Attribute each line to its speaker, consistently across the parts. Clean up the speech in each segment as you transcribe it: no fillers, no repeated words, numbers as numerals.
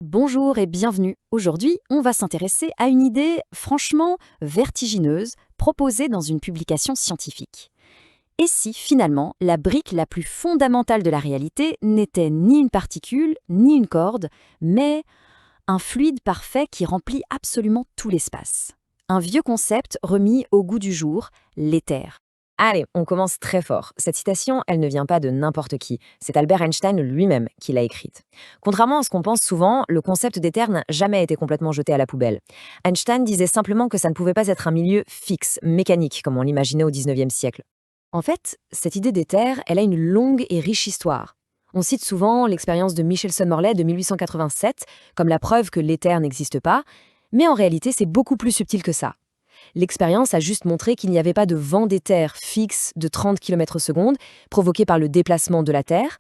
Speaker 1: Bonjour et bienvenue. Aujourd'hui, on va s'intéresser à une idée franchement vertigineuse proposée dans une publication scientifique. Et si finalement la brique la plus fondamentale de la réalité n'était ni une particule, ni une corde, mais un fluide parfait qui remplit absolument tout l'espace? Un vieux concept remis au goût du jour, l'éther.
Speaker 2: Allez, on commence très fort. Cette citation, elle ne vient pas de n'importe qui. C'est Albert Einstein lui-même qui l'a écrite. Contrairement à ce qu'on pense souvent, le concept d'éther n'a jamais été complètement jeté à la poubelle. Einstein disait simplement que ça ne pouvait pas être un milieu fixe, mécanique, comme on l'imaginait au XIXe siècle.
Speaker 1: En fait, cette idée d'éther, elle a une longue et riche histoire. On cite souvent l'expérience de Michelson-Morley de 1887 comme la preuve que l'éther n'existe pas, mais en réalité c'est beaucoup plus subtil que ça. L'expérience a juste montré qu'il n'y avait pas de vent d'éther fixe de 30 km/s provoqué par le déplacement de la Terre,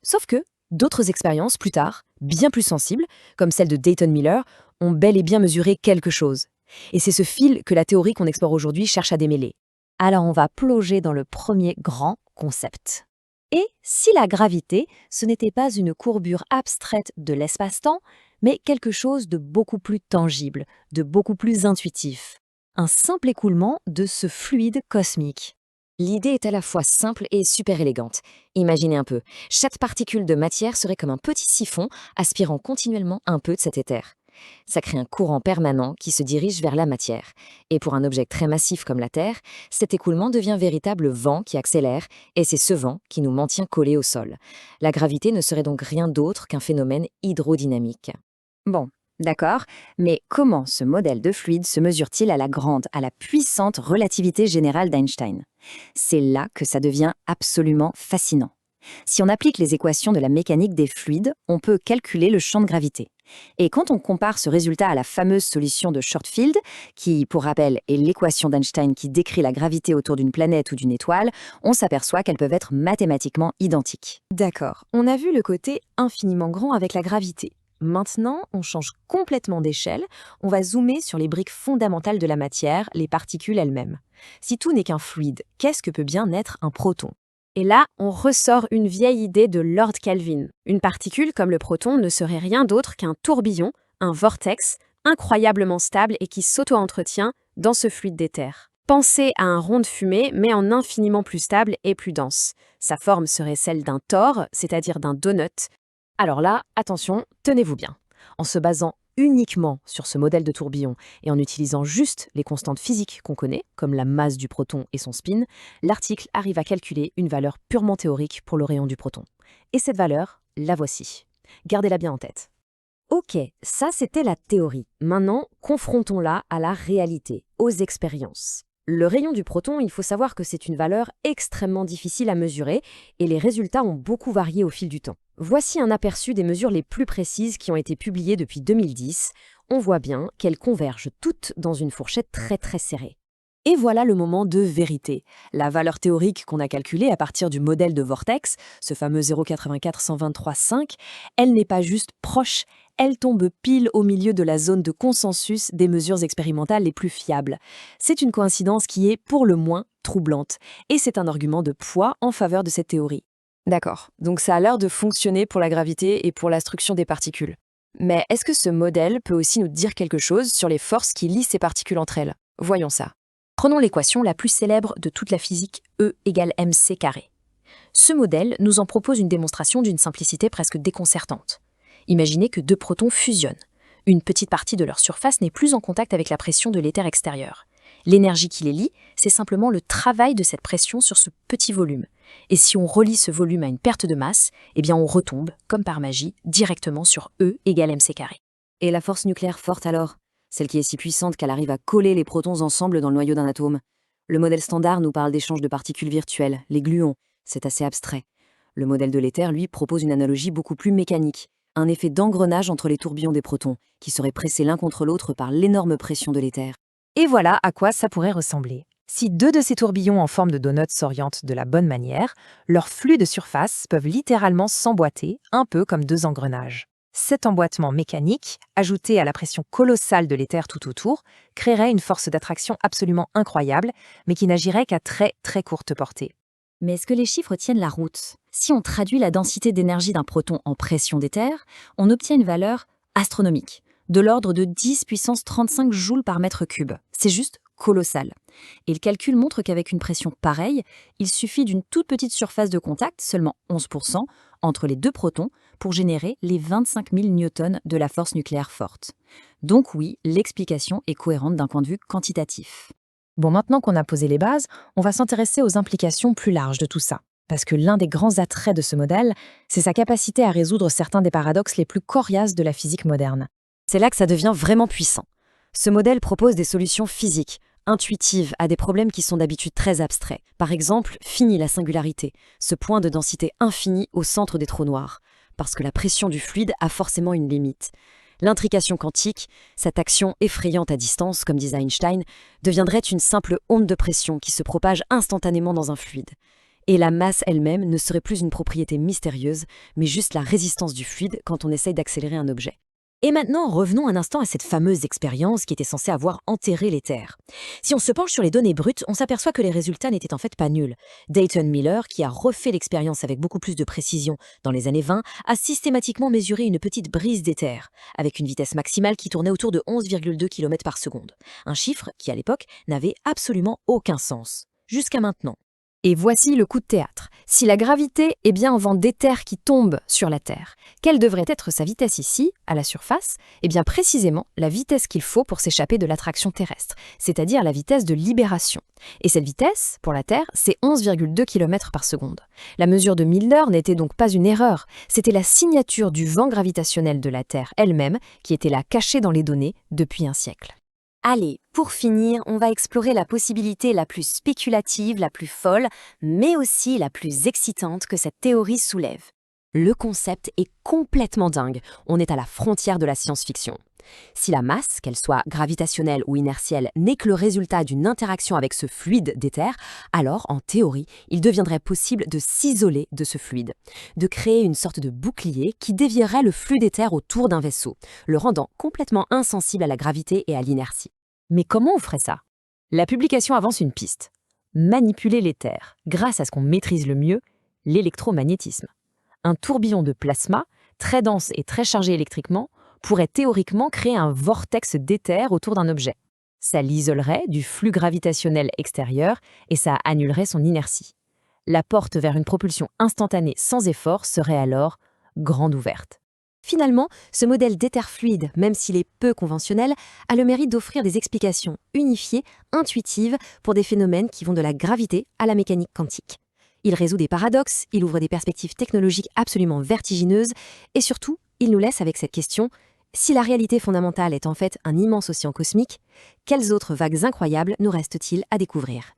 Speaker 1: sauf que d'autres expériences plus tard, bien plus sensibles, comme celle de Dayton Miller, ont bel et bien mesuré quelque chose. Et c'est ce fil que la théorie qu'on explore aujourd'hui cherche à démêler. Alors on va plonger dans le premier grand concept. Et si la gravité, ce n'était pas une courbure abstraite de l'espace-temps, mais quelque chose de beaucoup plus tangible, de beaucoup plus intuitif? Un simple écoulement de ce fluide cosmique.
Speaker 2: L'idée est à la fois simple et super élégante. Imaginez un peu, chaque particule de matière serait comme un petit siphon aspirant continuellement un peu de cet éther. Ça crée un courant permanent qui se dirige vers la matière. Et pour un objet très massif comme la Terre, cet écoulement devient véritable vent qui accélère, et c'est ce vent qui nous maintient collés au sol. La gravité ne serait donc rien d'autre qu'un phénomène hydrodynamique.
Speaker 1: Bon, d'accord, mais comment ce modèle de fluide se mesure-t-il à la grande, à la puissante relativité générale d'Einstein? C'est là que ça devient absolument fascinant. Si on applique les équations de la mécanique des fluides, on peut calculer le champ de gravité. Et quand on compare ce résultat à la fameuse solution de Shortfield, qui, pour rappel, est l'équation d'Einstein qui décrit la gravité autour d'une planète ou d'une étoile, on s'aperçoit qu'elles peuvent être mathématiquement identiques. D'accord, on a vu le côté infiniment grand avec la gravité. Maintenant, on change complètement d'échelle, on va zoomer sur les briques fondamentales de la matière, les particules elles-mêmes. Si tout n'est qu'un fluide, qu'est-ce que peut bien être un proton? Et là, on ressort une vieille idée de Lord Kelvin. Une particule comme le proton ne serait rien d'autre qu'un tourbillon, un vortex, incroyablement stable et qui s'auto-entretient dans ce fluide d'éther. Pensez à un rond de fumée, mais en infiniment plus stable et plus dense. Sa forme serait celle d'un tore, c'est-à-dire d'un donut. Alors là, attention, tenez-vous bien. En se basant uniquement sur ce modèle de tourbillon et en utilisant juste les constantes physiques qu'on connaît, comme la masse du proton et son spin, l'article arrive à calculer une valeur purement théorique pour le rayon du proton. Et cette valeur, la voici. Gardez-la bien en tête. Ok, ça c'était la théorie. Maintenant, confrontons-la à la réalité, aux expériences. Le rayon du proton, il faut savoir que c'est une valeur extrêmement difficile à mesurer et les résultats ont beaucoup varié au fil du temps. Voici un aperçu des mesures les plus précises qui ont été publiées depuis 2010. On voit bien qu'elles convergent toutes dans une fourchette très serrée. Et voilà le moment de vérité. La valeur théorique qu'on a calculée à partir du modèle de vortex, ce fameux 0,84 123,5, elle n'est pas juste proche, elle tombe pile au milieu de la zone de consensus des mesures expérimentales les plus fiables. C'est une coïncidence qui est pour le moins troublante, et c'est un argument de poids en faveur de cette théorie. D'accord, donc ça a l'air de fonctionner pour la gravité et pour la structure des particules. Mais est-ce que ce modèle peut aussi nous dire quelque chose sur les forces qui lient ces particules entre elles? Voyons ça. Prenons l'équation la plus célèbre de toute la physique, E égale mc carré. Ce modèle nous en propose une démonstration d'une simplicité presque déconcertante. Imaginez que deux protons fusionnent. Une petite partie de leur surface n'est plus en contact avec la pression de l'éther extérieur. L'énergie qui les lie, c'est simplement le travail de cette pression sur ce petit volume. Et si on relie ce volume à une perte de masse, eh bien on retombe, comme par magie, directement sur E égale mc carré. Et la force nucléaire forte alors? Celle qui est si puissante qu'elle arrive à coller les protons ensemble dans le noyau d'un atome. Le modèle standard nous parle d'échanges de particules virtuelles, les gluons. C'est assez abstrait. Le modèle de l'éther, lui, propose une analogie beaucoup plus mécanique. Un effet d'engrenage entre les tourbillons des protons, qui seraient pressés l'un contre l'autre par l'énorme pression de l'éther. Et voilà à quoi ça pourrait ressembler. Si deux de ces tourbillons en forme de donut s'orientent de la bonne manière, leurs flux de surface peuvent littéralement s'emboîter, un peu comme deux engrenages. Cet emboîtement mécanique, ajouté à la pression colossale de l'éther tout autour, créerait une force d'attraction absolument incroyable, mais qui n'agirait qu'à très courte portée. Mais est-ce que les chiffres tiennent la route? Si on traduit la densité d'énergie d'un proton en pression d'éther, on obtient une valeur astronomique, de l'ordre de 10 puissance 35 joules par mètre cube. C'est juste colossal. Et le calcul montre qu'avec une pression pareille, il suffit d'une toute petite surface de contact, seulement 11%, entre les deux protons pour générer les 25 000 newtons de la force nucléaire forte. Donc oui, l'explication est cohérente d'un point de vue quantitatif.
Speaker 3: Bon, maintenant qu'on a posé les bases, on va s'intéresser aux implications plus larges de tout ça. Parce que l'un des grands attraits de ce modèle, c'est sa capacité à résoudre certains des paradoxes les plus coriaces de la physique moderne.
Speaker 2: C'est là que ça devient vraiment puissant. Ce modèle propose des solutions physiques, intuitives à des problèmes qui sont d'habitude très abstraits. Par exemple, fini la singularité, ce point de densité infini au centre des trous noirs, parce que la pression du fluide a forcément une limite. L'intrication quantique, cette action effrayante à distance, comme disait Einstein, deviendrait une simple onde de pression qui se propage instantanément dans un fluide. Et la masse elle-même ne serait plus une propriété mystérieuse, mais juste la résistance du fluide quand on essaye d'accélérer un objet. Et maintenant, revenons un instant à cette fameuse expérience qui était censée avoir enterré l'éther. Si on se penche sur les données brutes, on s'aperçoit que les résultats n'étaient en fait pas nuls. Dayton Miller, qui a refait l'expérience avec beaucoup plus de précision dans les années 20, a systématiquement mesuré une petite brise d'éther, avec une vitesse maximale qui tournait autour de 11,2 km par seconde. Un chiffre qui, à l'époque, n'avait absolument aucun sens. Jusqu'à maintenant.
Speaker 3: Et voici le coup de théâtre. Si la gravité est bien un vent d'éther qui tombe sur la Terre, quelle devrait être sa vitesse ici, à la surface? Eh bien précisément la vitesse qu'il faut pour s'échapper de l'attraction terrestre, c'est-à-dire la vitesse de libération. Et cette vitesse, pour la Terre, c'est 11,2 km par seconde. La mesure de Miller n'était donc pas une erreur, c'était la signature du vent gravitationnel de la Terre elle-même qui était là cachée dans les données depuis un siècle.
Speaker 1: Allez, pour finir, on va explorer la possibilité la plus spéculative, la plus folle, mais aussi la plus excitante que cette théorie soulève.
Speaker 2: Le concept est complètement dingue, on est à la frontière de la science-fiction. Si la masse, qu'elle soit gravitationnelle ou inertielle, n'est que le résultat d'une interaction avec ce fluide d'éther, alors, en théorie, il deviendrait possible de s'isoler de ce fluide, de créer une sorte de bouclier qui dévierait le flux d'éther autour d'un vaisseau, le rendant complètement insensible à la gravité et à l'inertie.
Speaker 3: Mais comment on ferait ça? La publication avance une piste. Manipuler l'éther, grâce à ce qu'on maîtrise le mieux, l'électromagnétisme. Un tourbillon de plasma, très dense et très chargé électriquement, pourrait théoriquement créer un vortex d'éther autour d'un objet. Ça l'isolerait du flux gravitationnel extérieur et ça annulerait son inertie. La porte vers une propulsion instantanée sans effort serait alors grande ouverte.
Speaker 2: Finalement, ce modèle d'éther fluide, même s'il est peu conventionnel, a le mérite d'offrir des explications unifiées, intuitives, pour des phénomènes qui vont de la gravité à la mécanique quantique. Il résout des paradoxes, il ouvre des perspectives technologiques absolument vertigineuses, et surtout, il nous laisse avec cette question: si la réalité fondamentale est en fait un immense océan cosmique, quelles autres vagues incroyables nous restent-il à découvrir ?